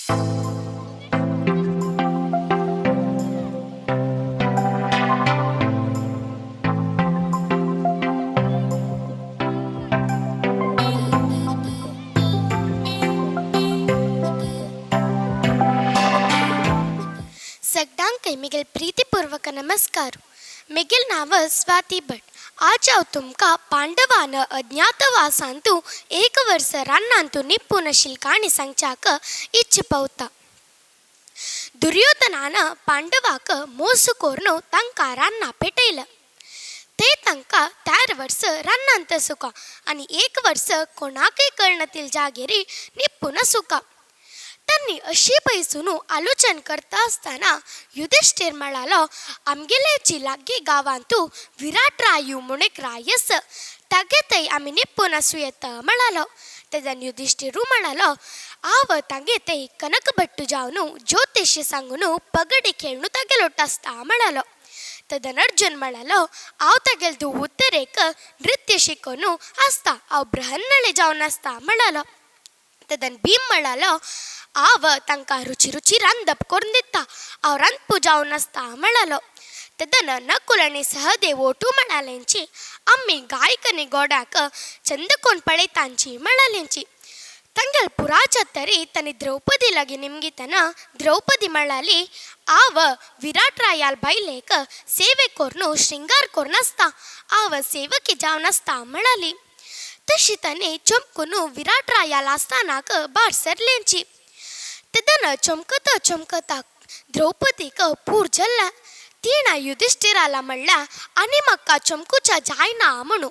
सगळ्यांक मिगेल प्रीतीपूर्वक नमस्कार. मिगेल नाव स्वाती भट. आज हांव तुमकां पांडवान अज्ञातवासांतू एक वर्स रानांतू निपून आशिल्ली काणी सांगच्याक इच्छ पावता. दुर्योधनान पांडवाक मोस करून तांकां रानां पेटयलं. ते तांकां 4 वर्स रानांत सुका आनी 1 वर्स कोणाकय कळनातील जागेरी निपून सुका. त्यांनी अशी पैसून आलोचन करता असताना युधिष्ठिर म्हणालो, आमगेल्याची लागीं गांवांतू विराट रायू म्हूण एक राय आसा, तागे थंय आमी निपून आसूं येता म्हणालो. तेदन युधिष्ठिरू म्हणालो, हांव तागे थंय कनकभट्टू जावन ज्योतिष सांगून पगडी खेळून तागे लोट आसता म्हणालो. तेदन अर्जुन म्हणालो, हांव तागेल तूं उत्तरेक नृत्य शिकून आसता, हांव ब्रहन्नळे जावन आसता म्हणालो. तेदन भीम म्हणालो, हांव तांकां रुची रांदप करून दिता, हांव रांदपू जावन आसता म्हणालो. तेदन नकुल आनी सहदेव ओटू म्हणालेंची, आम्ही गायक आनी गोड्याक चंद कोण पळयतांची म्हणालेंची. तांगेल पुराच्या तरी तांणी द्रौपदी लागीं निमगितना द्रौपदी म्हणाली, हांव विराट रायाल बायलेक सेवे करून श्रृंगार करून आसता, हांव सेवकी जावन आसता म्हणाली. तशी तांणी चमकून विराट रायाल आस्थानाक भायर सरलेंची. तेदन चमकता द्रौपदीक पूर जल्ला. तिणा युधिष्ठिराला म्हणल्या, आनी म्हाका चमकुच्या जायना म्हणू.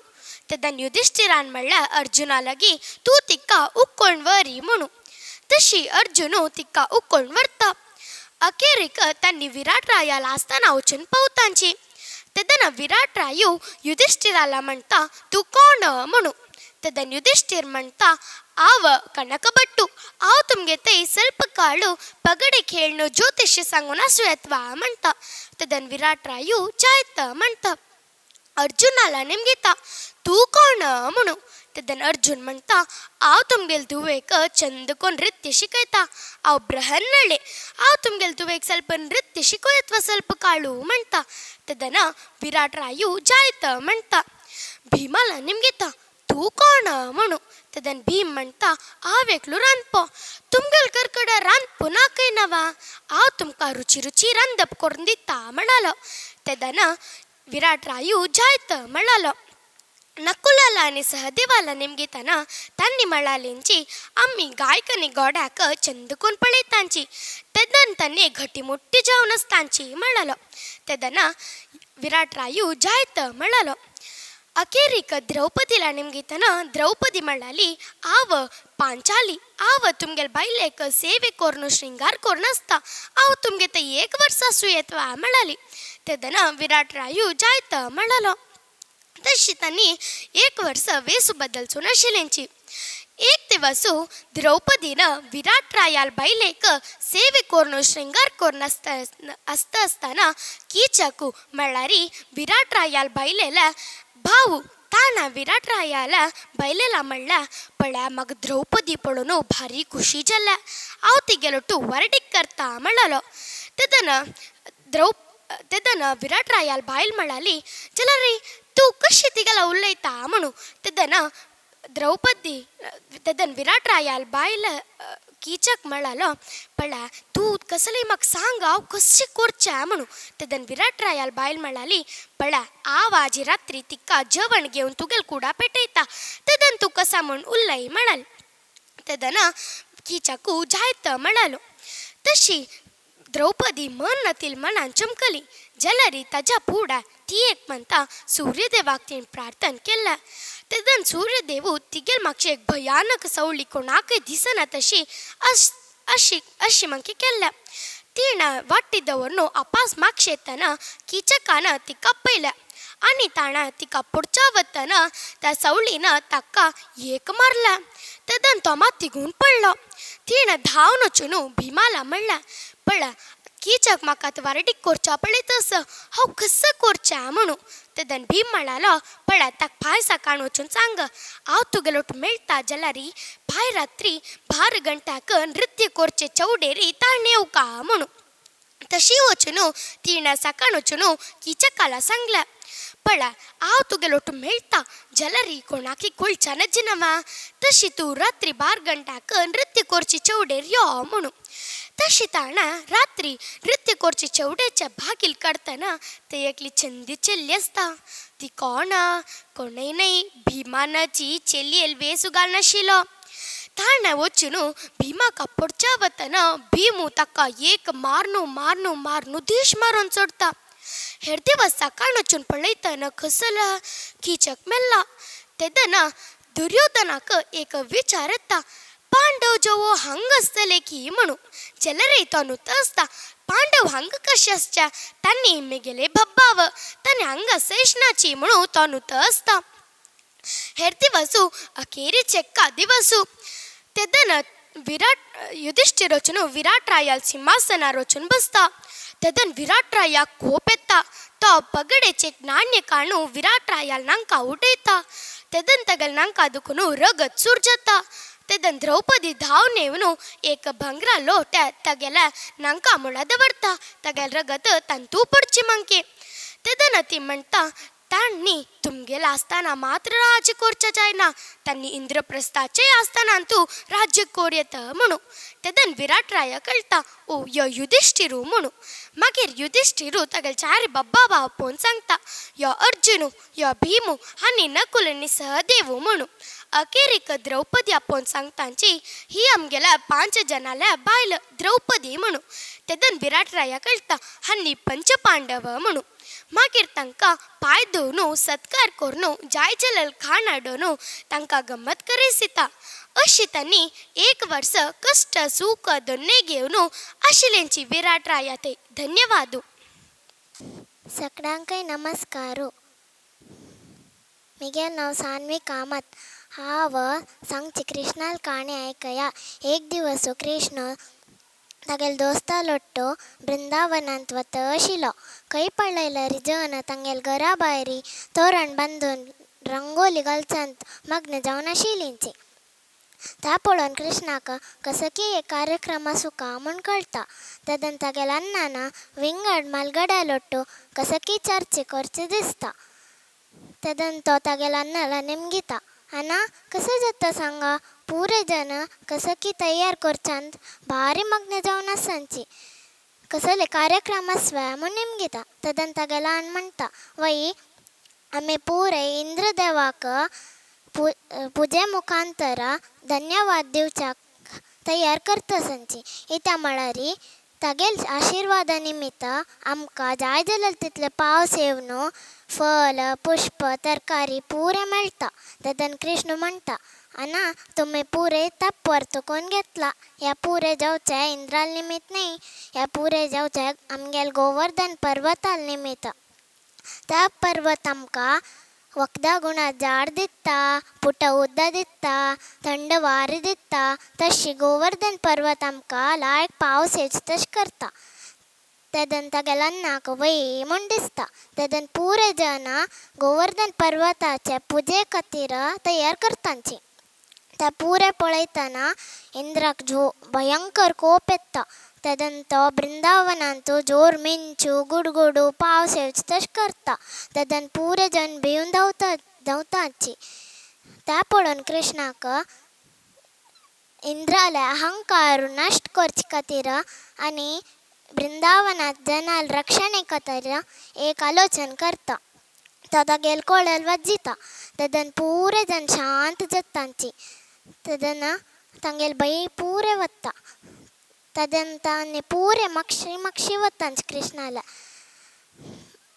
तेदन युधिष्ठिरान म्हणल्या अर्जुना लागीं, तूं तिका उखलून व्हरी म्हणू. तशी अर्जुन तिका उखलून व्हरता. अखेरीक तांणी विराट रायाला आस्थाना वचून पावतांची. तेदन विराट रायू युधिष्ठिराला म्हणटा, तूं कोण म्हणू. तेदन युधिष्ठिर म्हणटा, हांव कनकभट्टू, हांव तुमगे थंय ಸ್ವಲ್ಪ काळू पगडे खेळून ज्योतिष सांगून आसूं येतवा म्हणटा. तेदन विराट रायू जायत म्हणटा. अर्जुनाला निमगिता, तूं कोण म्हणू. तेदन अर्जुन म्हणटा, हांव तुमगेल धुवेक चंद कोण नृत्य शिकयता, हांव ब्रहन्नळे, हांव तुमगेल धुवेक ಸ್ವಲ್ಪ नृत्य शिकों येतवा ಸ್ವಲ್ಪ काळू म्हणटा. तेदन विराट रायू जायत म्हणटा. भीमाला निमगिता, तूं कोण म्हणू. तेदन भीम म्हणटा, हांव एकलो रांदपो, तुमगेल करकड रांदपू नाकय नवा, हांव तुमकां रुची रांदप करून दिता म्हणालो. तेदन विराट रायू जायत म्हणालो. नकुलाला आनी सहदेवाला निमगितना तांणी म्हणालेंची, आम्ही गायक आनी गोड्याक चंद कोण पळयतांची. तेदन तांणी घटीमुट्टी जावन आसतांची म्हणालो. तेदन विराट रायू जायत म्हणालो. अखेरीक द्रौपदीला निमगितना द्रौपदी म्हणाली, हांव पांचाली, हांव तुमगेल बायलेक सेवे करून श्रृंगार करून आसता, हांव तुमगे थंय 1 वर्स आसूं येतवा म्हणाली. तेदन विराट रायू जायत म्हणालो. तशी तांणी 1 वर्स वेसू बदलसून आशिल्लेंची. एक दिवस द्रौपदीन विराट रायाल बायलेक सेवे करून श्रृंगार करून आसतना कीचक म्हळ्यारी विराट रायाल बायलेला भाऊ ताना विराट रायाला बायलेला म्हणल्या, पळ्या म्हाका द्रौपदी पळोवन भारी खुशी जाल्या, हांव तिगेलो वर्डीक करता म्हणालो. तेदन विराट रायाल बायल म्हणाली, चला रे तूं कशी तिगेला उलयता म्हणू. तेदन विराट रायाल बायल कीचक म्हणालो, पळ्या तूं कसली म्हाका सांग, हांव कशें करचें म्हणू. तेदन विराट रायाल बायल म्हणाली, पळ्या हांव आजी रात्री तिका जेवण घेवन तुगेल कुडा पेटयता, तेदन तूं कसा म्हूण उलय म्हणाली. तेदन कीचकू जायत म्हणालो. तशी द्रौपदी मनातील मनान चमकली. जाल्यार ताच्या फुड्यार ती एक म्हणटा सूर्यदेवाक तिणें प्रार्थना केल्या. तेदन सूर्यदेवू तिगेल मागची एक भयानक सवळी कोणाकय दिसना तशी अशी मागची केल्या. तिणें वाटी दवरून आपास मागशे येतना कीचकान तिका पळयल्या आनी ताणें तिका पुढच्या वतना त्या सवळीन ताका एक मारला. तेदन तो मात तिगून पडलो. तिणें धांवन वचून भीमाला म्हणल्या, पळय कीचक म्हाका वारडीक कोरच्या पळयत आस हांव कसं कोरचें म्हणू. तेदन भीम म्हणालो पळय ताका भायर सकाळ वचून सांग हांव तुगेलो मेळटा जाल्यार भायर रात्री 12 घंट्याक नृत्य कोरचे चौडेरी ताण येवका म्हणू. तशी वचून तीन सकाळ वचून कीचकाला सांगल्या पळय हांव तुगेलो मेळटा जाल्यार कोणाकी कुळच्या नजिनवा तशी तूं रात्री 12 घंट्याक नृत्य कोरची चौडेर यो म्हणू. तशी ताणा रात्री नृत्य कोरची चौडेच्या भागील काढताना ते एकली चंदी चेल्ली असता. ती कोणय नाही भिमानाची चेल्ली एल्वेसू घाल नाशिलो. ताणें वचून भिमाका पडच्या वतना भिमू ताका एक मारनू धीश मारून सोडता. हेर दिवस सकाळ वचून पळयतना कसला कीचक मेल्ला. तेदना दुर्योधनाक एक विचार येता पांडव जेवो हांग आसतले की म्हणू. जाल्यार तो न्हूत आसता पांडव हांग कशें आसचे तांणी मेगेले भब्बाव तांणी हांगा सैशनाची म्हणू तो न्हूत आसता. हेर दिवसू अखेरीचे एका दिवसू तेदन युधिष्ठीर वचून विराट रायाल सिंहासनार वचून बसता. तेदन विराट रायाक खूप येता. तो पगडेचे नाण्य काणू विराट रायाल नांका उडयता. तेदन तगेल नांका दुखून रगत सूर जाता. तेदन द्रौपदी धांवन येवन एक भंगरा लोट तगेल्या नांका मुळा दवरता. तगेल रगत तंतू पडची मंके. तेदन ती म्हणटा तांणी तुमगेला आसतना मात्र राज्य कोरचें जायना तांणी इंद्रप्रस्थाचे आसतनांतू राज्य कोरयेत म्हणू. तेदन विराट राया कळटा ओ यो युधिष्ठिरू म्हणू. मागीर युधिष्ठिरू तगेल चार बब्बा भाव पोवन सांगता यो अर्जुनू यो भीमू आनी नकुल आनी सहदेवू म्हणू. अखेरीक द्रौपदी आपोवन सांगतांची ही आमगेल्या 5 जनाल्या बायल द्रौपदी म्हणू. तेदन विराट राया कळटा हांणी पंच पांडव म्हणू. मागीर तांकां पांय धुवन सत्कार करून जाय जाल्यार खाण हाडून तांकां गंमत करयसिता. अशी तांणी 1 वर्स कश्ट सुख दोन्ने घेवन आशिल्लेंची विराट राया ते. धन्यवाद. सगळ्यांकय नमस्कारू. म्हगे नांव सान्वी कामत. हांव सांगची कृष्णाल काणी आयकया. एक दिवस कृष्ण तगेल दोस्ता लोट्टो बृंदावनांत वत आशिल्लो. खंय पळयल्यार जन तांगेल घरा भायरी तोरण बांदून रंगोली घालचांत मग्न जावन आशिल्लींची. ता पळोवन कृष्णाक कसकी एक कार्यक्रम आसूं का म्हूण कळटा. तेदन तगेल अण्णान विंगड मालगड्या लोट्टो कसकी चर्चा करची दिसता. तेदन तो तगेल अण्णाला नेमगिता अण्णा कसं जाता सांगा. पूरे जन कसकी तयार करचांत भारी मग्न जावन आसांची कसले कार्यक्रम आसवे म्हूण नेमगिता. तेदन तगेला अण्ण म्हणटा वय आमी पूरे इंद्रदेवाक पुजे मुखांतर धन्यवाद दिवच्याक तयार करता सांची. इत्या म्हळ्यार तगेल आशिर्वादा निमित्त आमकां जाय जाल्यार तितले पाव सेवन फल पुष्प तरकारी पुरे मेळटा. तेदन कृष्ण म्हणटा अण्णा तुम्ही पुरे तप परतून घेतला. ह्या पुरे जावचे इंद्राल निमित्त न्ही, ह्या पुरे जावचे आमगेल गोवर्धन पर्वताल निमित्त. त्या पर्वत आमकां वखदा गुणात झाड दिता, पुट उदक दिता, थंड वारी दिता. तशी गोवर्धन पर्वत आमकां लायक पावस येवचे तशें करता. तेदन तगेल अण्णाक वय म्हूण दिसता. तेदन पूरे जन गोवर्धन पर्वताचे पुजे खातीर तयार करतांची. त्या पुरे पळयतना इंद्राक भयंकर कोप येता. तेदन तो बृंदावनांत जोर मिंचू गुडगुडू पावस येवचे तशें करता. तेदन पूरे जन भिवन धांवतांची. त्या पळोवन कृष्णाक इंद्राले अहंकार नश्ट करचे खातीर आनी बृंदावनात जनाल रक्षणे खातीर एक आलोचन करता. तो तगेल कोळेल वाजिता. तेदन पूरे जन शांत जातांची. तेदन तांगेल भंय पूरे वता. तेदन तांणी पूरे मक्षी वतांच कृष्णाला.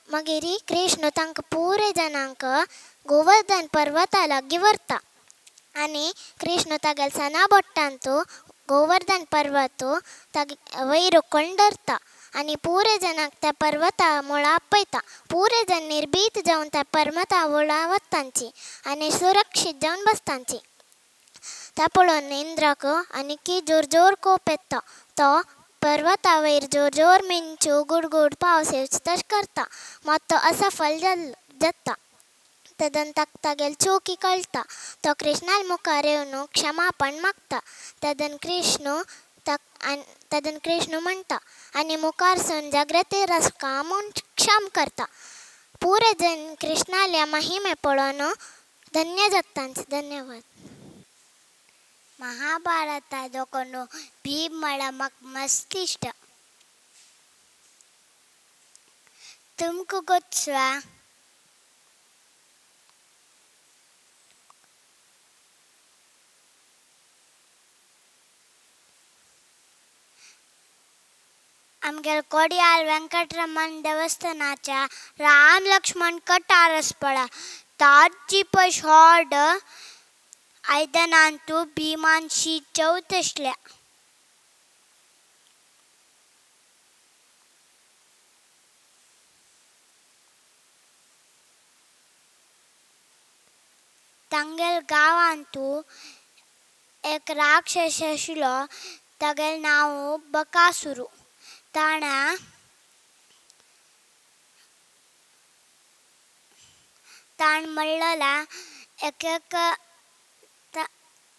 मागीर कृष्ण तांकां पूरे जनांक गोवर्धन पर्वता लागीं व्हरता. आनी कृष्ण तगेल सना बोट्टांतू गोवर्धन पर्वत वयर धरता आनी पूरे जनाक त्या पर्वता मुळा आपयता. पूरे जन निर्भीत जावन त्या पर्वता मुळा वतांची आनी सुरक्षीत जावन बसतांची. त्या पळोवन इंद्राक आनी की जोर जोर कोप येता. तो पर्वतावयर जोर जोर मिंचू गुडगुड पावस येवची तश करता मात तो असफल जाता तदन तागेल चुकी कळटा तो कृष्णाल मुखार येवन क्षमापण मागता तदन कृष्ण म्हणटा आनी मुखारसून जागृती रस्का म्हूण क्षम करता पुरे जन कृष्णाल्या महिमे पळोवन धन्य जाता धन्यवाद. ಮಹಾಭಾರತದೊಂದು ಭೀಮಳ ಮಸ್ತ್ ಇಷ್ಟ. ತುಮಕು ಗೊತ್ತಾ? आमगेर कोडयाल व्यंकटरमण देवस्थानाच्या राम लक्ष्मण कट आरस पडा ताजी पश हॉड आयदनांतू भीमानशी चौतसल्या तांगेल गावांतू एक राक्षस आशिल्लो तागेल नांव बकासुरू. ताण म्हणलेला एक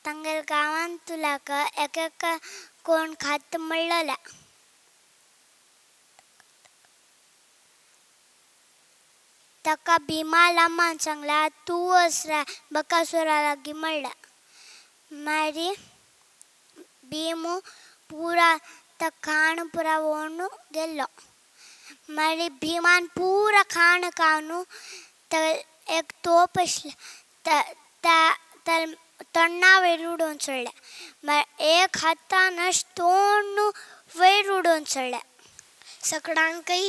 तांगेल गावांतुलाक एक कोण खात म्हणलेला ताका भीमा लांबान सांगला तू वचरा बकासुरा लागीं म्हणला. मारी भीमू पुरा ता खाण पुरा वोण गेल्लो. मारी भीमान पुरा खाण खावन एक तोप तोंडा वयर उडोवन चडल्या. एक हातानच तोंड वयर उडोवन चडल्या. सगळ्यांकय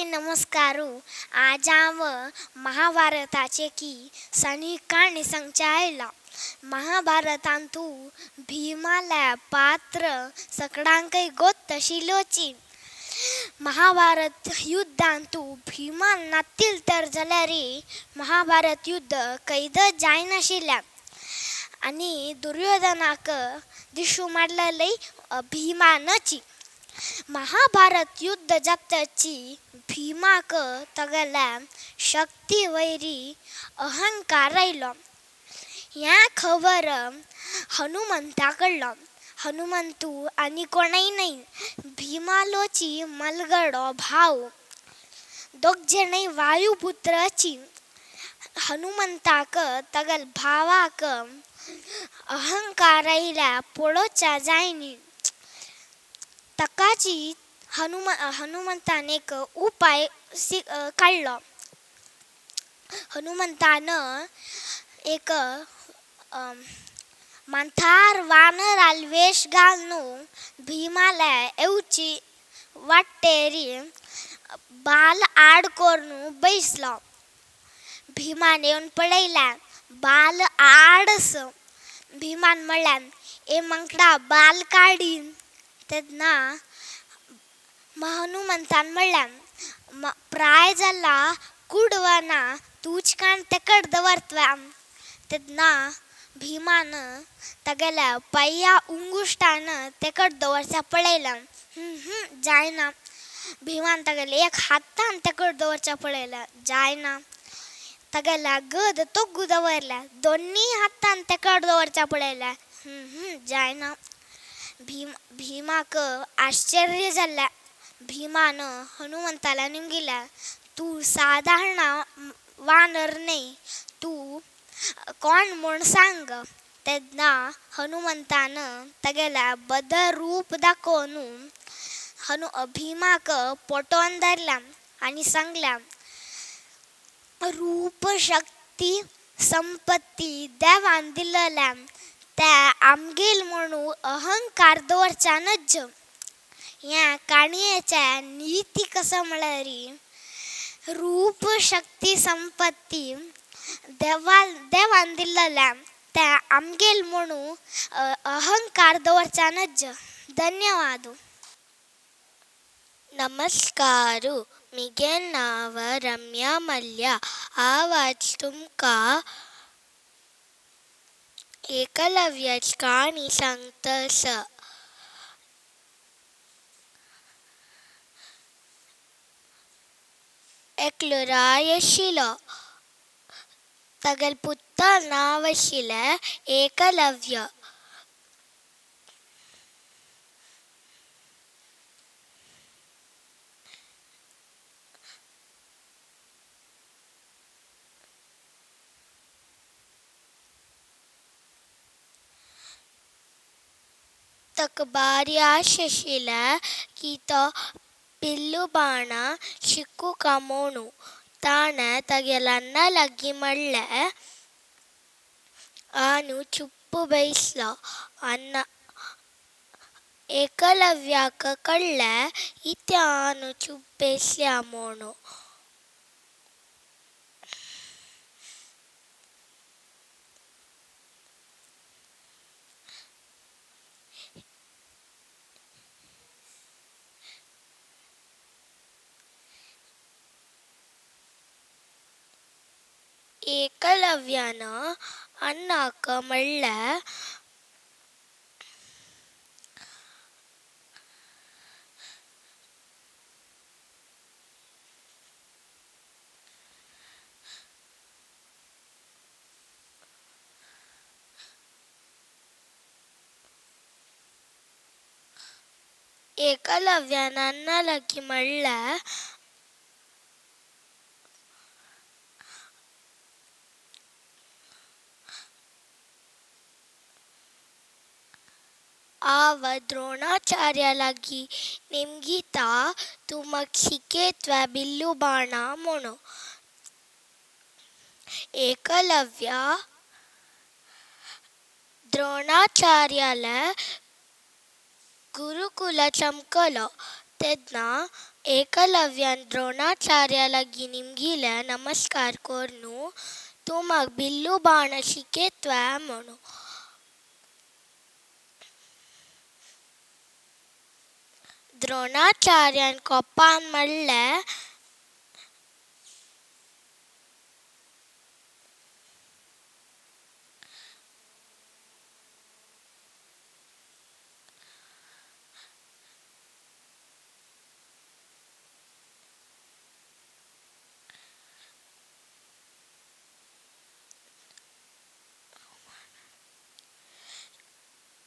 नमस्कारू. आज हांव महाभारताचे की सनी काणी सांगच्या आयला. महाभारतांतू भीमाला पात्र सगळ्यांकय गोत आशिल्लोची. महाभारत युद्धांतू भीमान नातील तर जाल्यार महाभारत युद्ध कैदच जायनाशिल्ल्या आनी दुर्योधनाक दिशू मारलेली भीमानची. महाभारत युद्ध जातची भीमाक तागेल्या शक्ती वयरी अहंकार आयलो. ह्या खबर हनुमंता कडलो. हनुमंतू आनी कोणय नाही भीमालोची मलगडो भाव दोग जणय वायुपुत्राची. हनुमंताक तागेल भावाक अहंकार आयल्या पळोवच्या जायनी. तकाची हनुमंतान एक उपाय काडलो. हनुमंतान एक मांथार वानर वेश घालून भीमाला येवची वाटेरी बाल आड करून बैसलो. भीमान येवन पळयला बाल आडस. भीमान म्हणला ए मंकडा बाल काडीन. तेन्ना हनुमंतान म्हणला प्राय जाला कुडवना तूच काण तेकड दवरतवा. तेन्ना भीमान तागेल्या पाया उंगुष्टान तेकड दवरच्या पळयला. जायना. भीमान तागेल्या एक हातान तेकड दवरच्या पळयला. जायना. तागेल्या गद तोग्गू दवरल्या. दोन्ही हातान तेकड दवरच्या पळयला. जायना. भीमाक आश्चर्य जाल्ल्या. भीमान हनुमंताला निमगिला तू साधारण वानर न्हय तू कोण म्हूण सांग. तेन्ना हनुमंतान तागेल्या बदल रूप दाखोवन भीमाक पटोवन धरला आनी सांगला रूप शक्ती संपत्ती देवान दिलेल्या त्या आमगेल म्हणू अहंकार दवरच्या नज. ह्या काणयेच्या नीती कसं म्हळ्यार रूप शक्ती संपत्ती देवान दिलेल्या त्या आमगेल म्हणू अहंकार दवरच्या नज. धन्यवाद. नमस्कारू. मिगे नाव रम्या मल्ल्या. आज तुमका एकलव्याची काणी सांगतस. एकलो राय आशिलो तागेल पुत्ता नांव आशिल्लें एकलव्य. ताका बारी आश आशिल्लें की तो बिल्लू बाण शिकूं काय म्हणून. ताणें तागेल्या अण्णा लागीं म्हणलें आनू चुप्प बसलो. अण्णा एकलव्याक कळ्ळें इत्या आनू चुप्प बसल्या म्हणून. एकलव्यान अण्णाक म्हणलें एकलव्यान अण्णा लागीं म्हणलें हांव द्रोणाचार्या लागीं निमगिता तूं म्हाका शिकयतवे बिल्लू बाण म्हणून. एकलव्य द्रोणाचार्याले गुरुकुल चमकलो. तेन्ना एकलव्यान द्रोणाचार्या लागीं निमगिलें नमस्कार करून तूं म्हाका बिल्लू बाण शिकयतवे म्हणून. द्रोणाचार्यान कोपान म्हणलें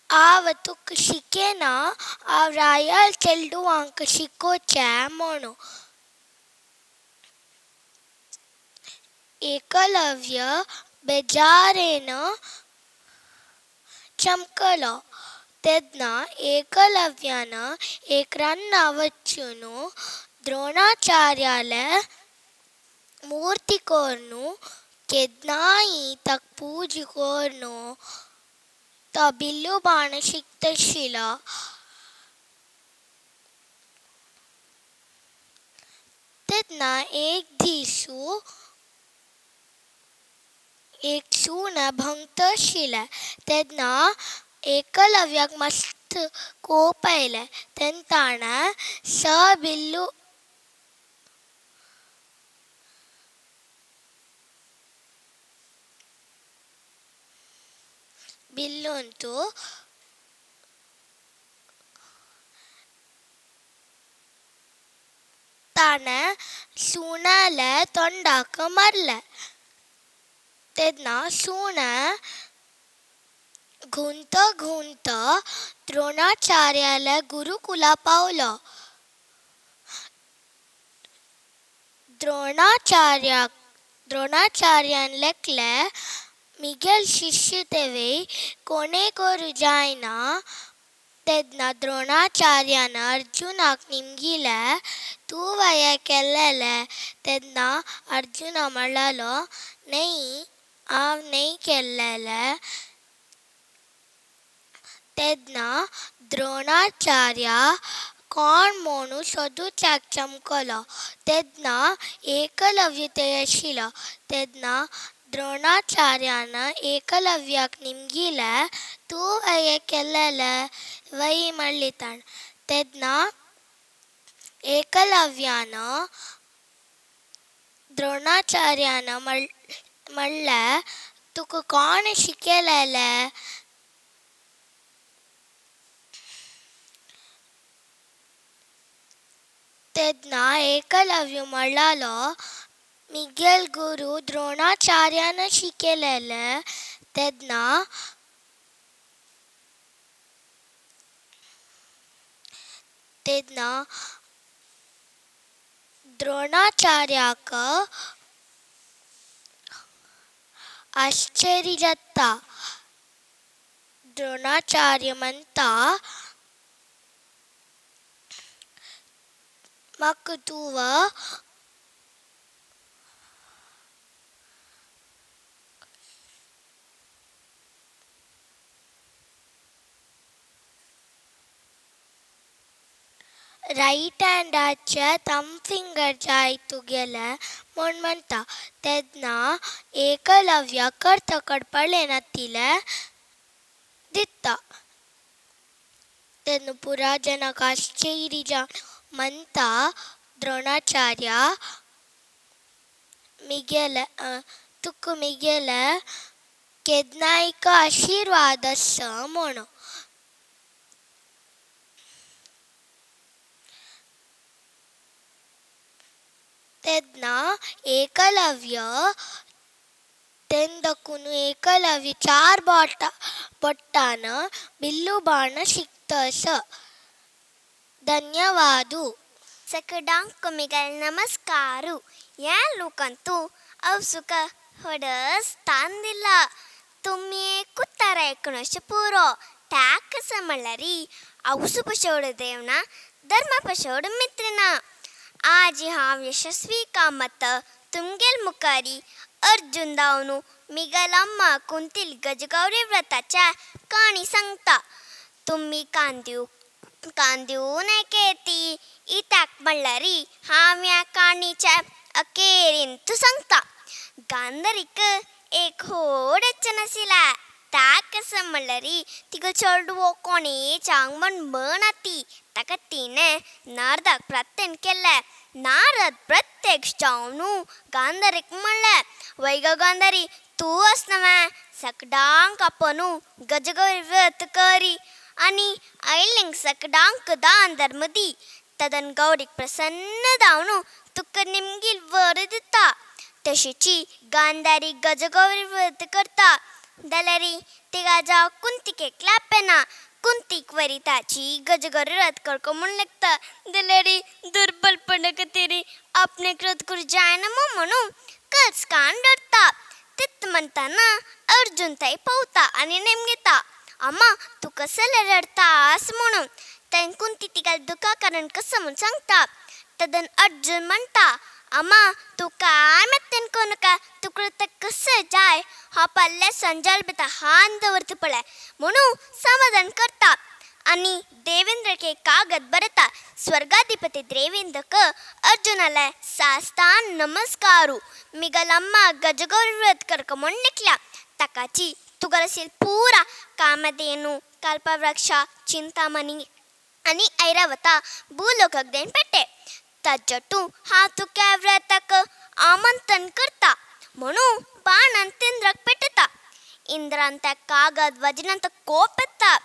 हांव तुका शिकयना, हांव रायल चेडवांक शिकोवचें म्हणून. एकलव्य बेजारेन चमकलो. तेन्ना एकलव्यान एक रान्ना वचून द्रोणाचार्याले मूर्ती करून केन्नाय ताका पूजा करून तो बिल्लू बाण शिकतशिलो. तेन्ना एक दीस एक सून भोंवता आशिल्लें. तेन्ना एकलव्याक मस्त कोप आयलें. तेन्ना ताणें बिल्लून ताणें सुनाले तोंडाक मारलें. तेन्ना सून घुंवता घुंवता द्रोणाचार्याले गुरुकुला पावलो. द्रोणाचार्यान लेखलें मिगेल शिष्य तेवे कोणे करू जायना. तेन्ना द्रोणाचार्यान अर्जुनाक निमगिलें तूं हें केल्लें. तेन्ना अर्जुन म्हणलो नाही हांव नाही केल्लें. तेन्ना द्रोणाचार्य कोण म्हणून सोदूंक चमकलो. तेन्ना एकलव्य थंय आशिल्लो. तेन्ना द्रोणाचार्यान एकलव्याक निमगिलें तूं हें केल्लें वय म्हणली ताणें. तेन्ना एकलव्यान द्रोणाचार्यान म्हणलें तुका कोण शिकयलें. तेन्ना एकलव्य म्हणलालो मिगेल गुरु द्रोणाचार्यानं शिकलेले तेन्ना द्रोणाचार्याक आश्चर्य जाता. द्रोणाचार्य म्हणता म्हाका तुवा राईट हँडाचे थंब फिंगर जाय तुगेले म्हूण म्हणटा. तेन्ना एकलव्याक कर्तकड पडले नातिले दिसता. तेन्ना पुरा जनाक आश्चर्य जावन म्हणता द्रोणाचार्या तुका मिगेले केदनायक आशिर्वाद आसा म्हणून. तेन्ना एकलव्य तेंदकून एकलव्य 4 बोट्टान बिल्लू बाण शिकतस. ಧನ್ಯವಾದ. ಸಕಡಾಂಕ ಮಿಗಲ್ ನಮಸ್ಕಾರು. ಯಾ ಲೋಕಂತೂ ಅವ್ ಸುಖ ಹೊಡಸ್ತಾಂದಿಲ್ಲ. तुम्ही कुत्तारा एकोणीसशे पुरो टॅक समळरी औसु पशोड देवना धर्म पशोड मित्रिना. आज हांव यशस्वी कामत तुमगेल मुखारी अर्जुन दावनू मिगलम्मा कुंतील गजगौरी व्रताच्या काणी सांगता. तुम्ही कांदिव नेकेती इताक म्हणल्यारी हांव ह्या काणीच्या अखेरीन तू सांगता. गांधरीक एक होडच नासिला. ताक म्हणल्यारी तिका चेडवो कोणी चांग म्हणती. ताका तिने नारदाक प्रार्थना केले. नारद प्रत्यक्ष जावन गांधरीक म्हणले, वैग गांधारी तू असनवे सकडांक आपण गजगौरी व्रत करी आणि ऐलिंग सकडांक दान धर्म दी. तदन गौरीक प्रसन्न जावन तुका निमगील वर दिता. तशीची गांधारी गजगौरी व्रत करता जाल्यारी तिका जाव कुंतीक लागपेना. कुंतीक वरी ताची गजगौरी व्रत करको म्हूण लागता जाल्यारी दुर्बलपणा खातीर आपणे व्रत करूं जायना म्हणून कच कान डरता. तित म्हणटाना अर्जुन थंय पावता आनी नेम घेता. अम्मा तू कसले रडतास म्हणून. तेन कुंती तिका दुखा कारण कसं म्हूण सांगता. तदन अर्जुन म्हणटा, अम्मा तू काय मत्तेन कोनका तुका कसं जाय हा पल्ले संजाल बिता हान दवरता पळय म्हणून समाधान करता. आणि देवेंद्रके कागद बरता. स्वर्गाधिपती देवेंद्रक अर्जुनाला सास्तान नमस्कारू. मिगलम्मा गजगौरी व्रत करक म्हूण निकल्या. ताकाची तुगरसील पूरा कामधेनु कल्पवृक्ष चिंतामणी आणि ऐरावत भूलोकाक देन पेटे. तज्जटू हा तुक्या व्रताक आमंत्रण करता म्हणून बाणान इंद्राक पेटता. इंद्रान त्या कागद वजनांत कोप येता.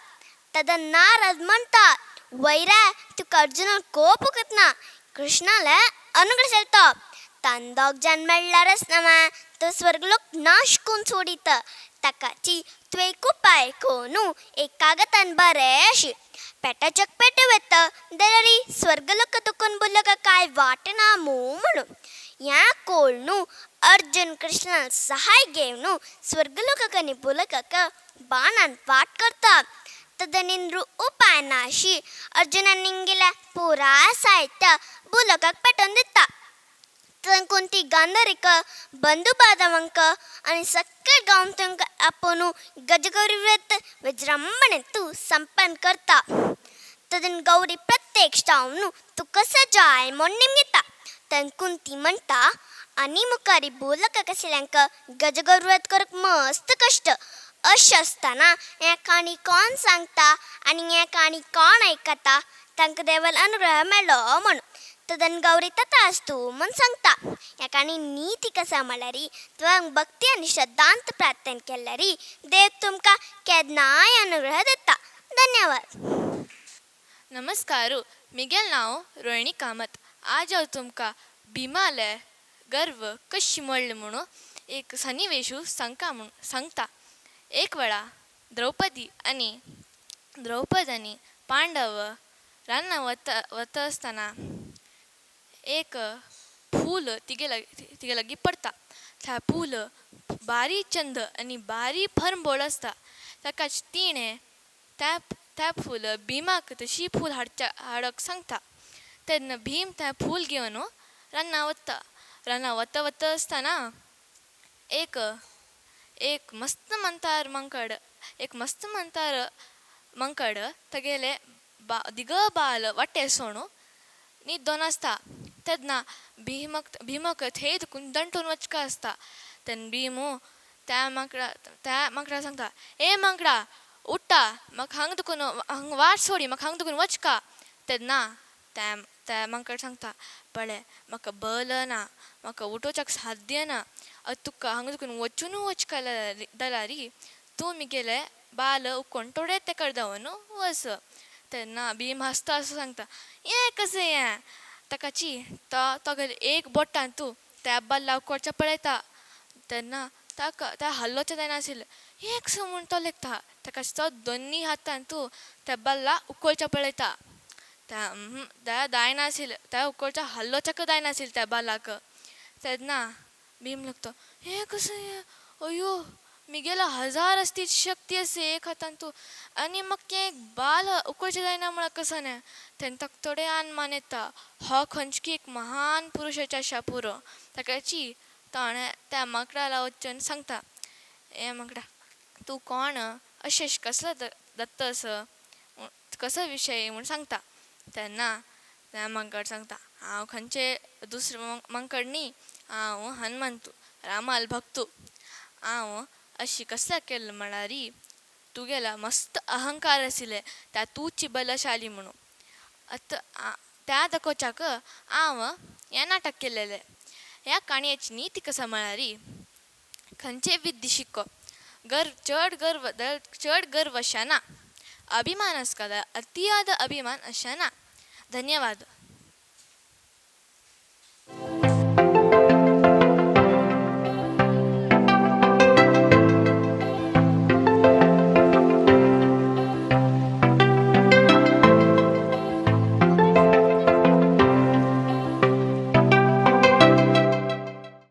तदन नारद म्हणता, वैरा तुका अर्जुनान कोप उगतना कृष्णाला अनुग्रह सेलता. तंदोग जन्म मेळ्ळारच नवा तो स्वर्गलोक नाश करून सोडित. ताकाची तुवें उपाय कोनू एक कागदान बरेशी पेटाचक पेट वेत जाल्यार स्वर्गलोक दुखून बुलक काय वाटना म्हणून. ह्या कोळनू अर्जुन कृष्णान सहाय घेवन स्वर्गलोकाक बुलकाक बाणान वाट करता. तदनिंद्रू उपाय नाशी अर्जुनान निंगेल्या पुरा साहित्य बुलकाक पेटोवन दिता. तदन कुंती गांधारीक बंधू बांधवांक आणि सक्कळ गांवतंक आपण गजगौरी व्रत विजृंभणेतू संपन्न करता. तदन गौरी प्रत्यक्ष जावन तू कसं जाय म्हूण निमगेता. तन कुंती म्हणटा, आनी मुखारी बोलक कसल्यांक गजगौरी व्रत करक मस्त कष्ट. अशें आसतना ह्या काणी कोण सांगता आनी ह्या काणी कोण आयकता तांकां देवाल अनुग्रह मेळ्ळो म्हणून. तदन गौरी तथास्तु म्हूण सांगता. ह्या काणी नीती कसा म्हळ्यार तुवें भक्ती आनी श्रद्धांत प्रार्थना केल्यार देव तुमकां केदनाय अनुग्रह दिता. धन्यवाद. नमस्कारू. मिगेल नांव रोहिणी कामत. आज हांव तुमकां भिमाले गर्व कशी मोडले म्हणून एक सन्निवेशू सांगता. एक वेळा द्रौपदी आनी पांडव रान्ना वता आसतना एक फूल तिगे लागीं पडटा. त्या फूल बारी चंद आनी बारी फरमोळ आसता. ताकाच तिणें त्या फूल भिमाक तशी फूल हाडूंक सांगता. तेन्ना भीम तें फूल घेवन रान्ना वता आसतना एक मस्त मंतार मंकड तेगेले दिग बाल वाटेसोण न्हिदोन आसता. तेन्ना भीमक थंय दुखून दंटून वचका आसता. तेन्ना भीम त्या मंकडाक सांगता, ए मंकडा उठ्ठा, म्हाका हांग वाट सोडी, म्हाका हांग दुखून वचका. तेन्ना त्या मंकड सांगता, पळय म्हाका बल ना, म्हाका उठोवच्याक साध्य ना. तुका हांगा दुखून वचका जाल्यार तूं म्हगेले बाल उखोवन थोडे तेका धांवन वच. तेन्ना भीम हांसता असो सांगता, हें कशें हें. ताकाची तोगेले एक बोटान तूं त्या बाल्ला उखोवचें पळयता. तेन्ना त्या हल्लोचें जायनाशिल्लें. हें कशें म्हूण तो लेखता. ताकाच तो दोनी हातान तूं त्या बाल्ला उखोवचें पळयता. त्या जायनाशिल्लें, त्या उखोवच्या हल्लोचें जायनाशिल्लें त्या बालाक. तेन्ना भीम लेखता, हें कशें हें, अयो म्हगेलो 1000 असती शक्ती आसा एक हातान तूं आनी म्हाका एक बाल उखोवचें जायना म्हळ्यार कसो न्हय. तेन्ना ताका थोडे मान येता. हो खंयची एक महान पुरुशाच्या शापुरो. ताकाची ताणें त्या मंकडाला वचून सांगता, ए मंकडा तूं कोण, अशें कसलो दत्तस, कसो विशय म्हूण सांगता. तेन्ना त्या मंकड सांगता, हांव खंयचे दुसरें मंकड न्ही, हांव हनुमंतू, रामाल भक्तू. हांव अशी कसलें केलें म्हळ्यार तुगेला मस्त अहंकार आशिल्ले त्या तूंची बलशाली म्हणून. त्या दाखोवच्याक हांव हें नाटक केलेलें. ह्या काणयेची नीती कसा म्हळ्यार खंयचे विद्य शिको, चड गर्व अशें ना, अभिमान आसता जाल्यार अतियाद अभिमान अशें ना. धन्यवाद.